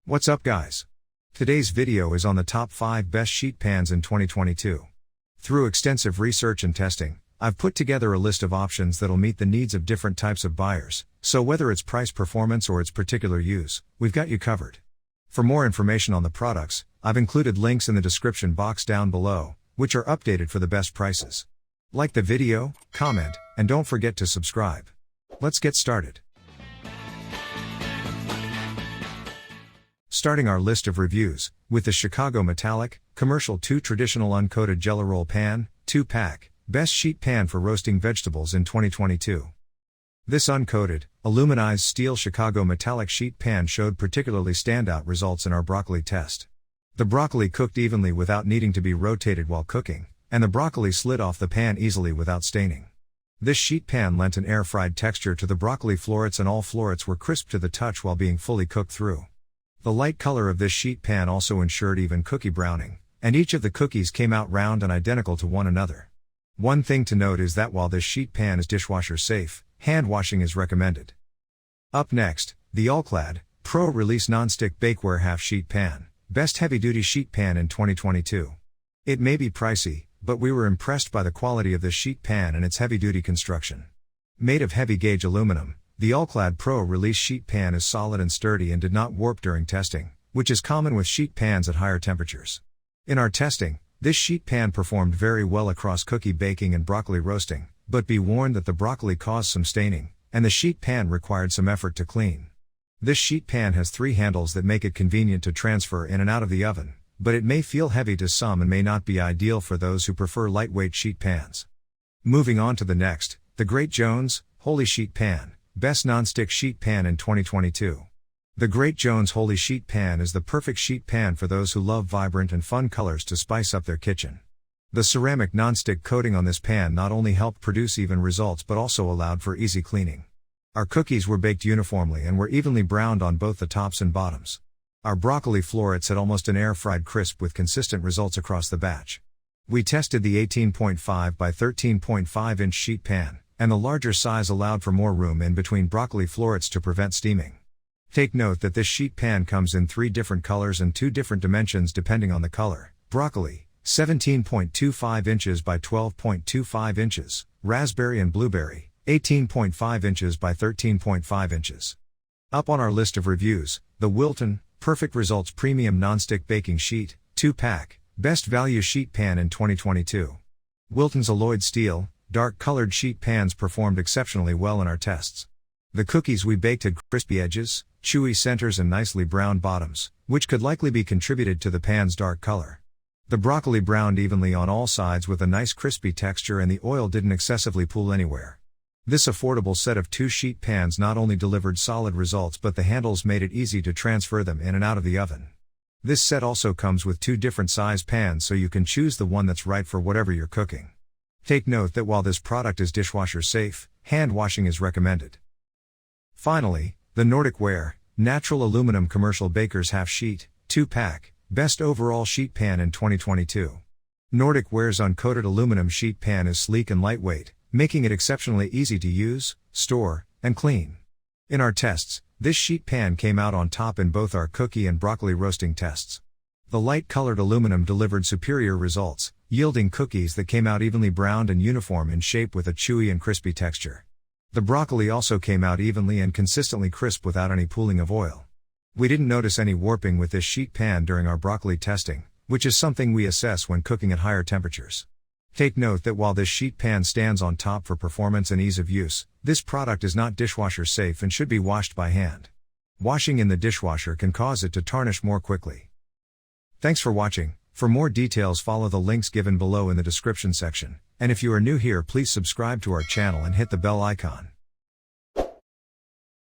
What's up guys? Today's video is on the top 5 best sheet pans in 2022. Through extensive research and testing, I've put together a list of options that'll meet the needs of different types of buyers, so whether it's price performance or its particular use, we've got you covered. For more information on the products, I've included links in the description box down below, which are updated for the best prices. Like the video, comment, and don't forget to subscribe. Let's get started. Starting our list of reviews, with the Chicago Metallic, Commercial 2 Traditional Uncoated Jelly-Roll Pan, 2-pack, Best Sheet Pan for Roasting Vegetables in 2022. This uncoated, aluminized steel Chicago Metallic sheet pan showed particularly standout results in our broccoli test. The broccoli cooked evenly without needing to be rotated while cooking, and the broccoli slid off the pan easily without staining. This sheet pan lent an air-fried texture to the broccoli florets, and all florets were crisp to the touch while being fully cooked through. The light color of this sheet pan also ensured even cookie browning, and each of the cookies came out round and identical to one another. One thing to note is that while this sheet pan is dishwasher safe, hand washing is recommended. Up next, the Allclad Pro Release Nonstick Bakeware Half Sheet Pan, Best Heavy-Duty Sheet Pan in 2022. It may be pricey, but we were impressed by the quality of this sheet pan and its heavy-duty construction. Made of heavy-gauge aluminum, the Allclad Pro Release sheet pan is solid and sturdy and did not warp during testing, which is common with sheet pans at higher temperatures. In our testing, this sheet pan performed very well across cookie baking and broccoli roasting, but be warned that the broccoli caused some staining, and the sheet pan required some effort to clean. This sheet pan has 3 handles that make it convenient to transfer in and out of the oven, but it may feel heavy to some and may not be ideal for those who prefer lightweight sheet pans. Moving on to the next, the Great Jones Holy Sheet Pan, Best Nonstick Sheet Pan in 2022. The Great Jones Holy Sheet Pan is the perfect sheet pan for those who love vibrant and fun colors to spice up their kitchen. The ceramic nonstick coating on this pan not only helped produce even results but also allowed for easy cleaning. Our cookies were baked uniformly and were evenly browned on both the tops and bottoms. Our broccoli florets had almost an air-fried crisp with consistent results across the batch. We tested the 18.5 by 13.5 inch sheet pan, and the larger size allowed for more room in between broccoli florets to prevent steaming. Take note that this sheet pan comes in 3 different colors and 2 different dimensions depending on the color: broccoli, 17.25 inches by 12.25 inches, raspberry and blueberry, 18.5 inches by 13.5 inches. Up on our list of reviews, the Wilton Perfect Results Premium Nonstick Baking Sheet, 2-pack, Best Value Sheet Pan in 2022. Wilton's alloyed steel, dark-colored sheet pans performed exceptionally well in our tests. The cookies we baked had crispy edges, chewy centers and nicely browned bottoms, which could likely be contributed to the pan's dark color. The broccoli browned evenly on all sides with a nice crispy texture, and the oil didn't excessively pool anywhere. This affordable set of 2 sheet pans not only delivered solid results, but the handles made it easy to transfer them in and out of the oven. This set also comes with 2 different size pans, so you can choose the one that's right for whatever you're cooking. Take note that while this product is dishwasher safe, hand washing is recommended. Finally, the Nordic Ware Natural Aluminum Commercial Baker's Half Sheet, 2-pack, Best Overall Sheet Pan in 2022. Nordic Ware's uncoated aluminum sheet pan is sleek and lightweight, making it exceptionally easy to use, store, and clean. In our tests, this sheet pan came out on top in both our cookie and broccoli roasting tests. The light-colored aluminum delivered superior results, yielding cookies that came out evenly browned and uniform in shape with a chewy and crispy texture. The broccoli also came out evenly and consistently crisp without any pooling of oil. We didn't notice any warping with this sheet pan during our broccoli testing, which is something we assess when cooking at higher temperatures. Take note that while this sheet pan stands on top for performance and ease of use, this product is not dishwasher safe and should be washed by hand. Washing in the dishwasher can cause it to tarnish more quickly. Thanks for watching. For more details, follow the links given below in the description section, and if you are new here, please subscribe to our channel and hit the bell icon.